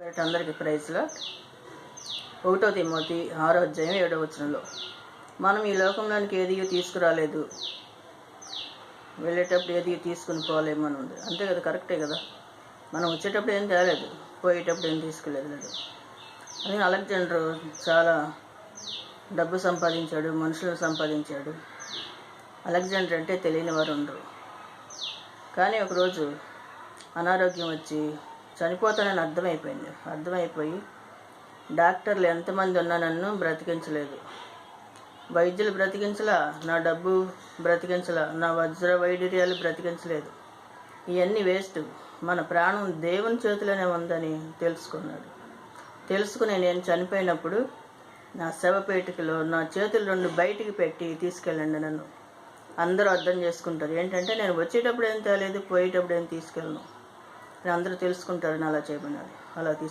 అందరికీ ప్రైజ్లో 1 తిమోతి 6:7 మనం ఈ లోకంలోనికి ఏది తీసుకురాలేదు, వెళ్ళేటప్పుడు ఏది తీసుకుని పోలేమని ఉంది. అంతే కదా, కరెక్టే కదా. మనం వచ్చేటప్పుడు ఏం తేలేదు, పోయేటప్పుడు ఏం తీసుకెళ్ళలేదు. అని అలెగ్జాండర్ చాలా డబ్బు సంపాదించాడు, మనుషులను సంపాదించాడు. అలెగ్జాండర్ అంటే తెలియని వారు ఉండరు. కానీ ఒకరోజు అనారోగ్యం వచ్చి చనిపోతానని అర్థమైపోయి డాక్టర్లు ఎంతమంది ఉన్నా నన్ను బ్రతికించలేదు. వైద్యులు బ్రతికించలా, నా డబ్బు బ్రతికించలా, నా వజ్ర వైడూర్యాలు బ్రతికించలేదు. ఇవన్నీ వేస్ట్. మన ప్రాణం దేవుని చేతిలోనే ఉందని తెలుసుకుని నేను చనిపోయినప్పుడు నా శవపేటికలో నా చేతులు 2 బయటికి పెట్టి తీసుకెళ్ళండి. నన్ను అందరూ అర్థం చేసుకుంటారు. ఏంటంటే నేను వచ్చేటప్పుడు ఏం తేలేదు, పోయేటప్పుడు ఏం తీసుకెళ్ళను. అందరూ తెలుసుకుంటారని అలా చేయమన్నది. అలా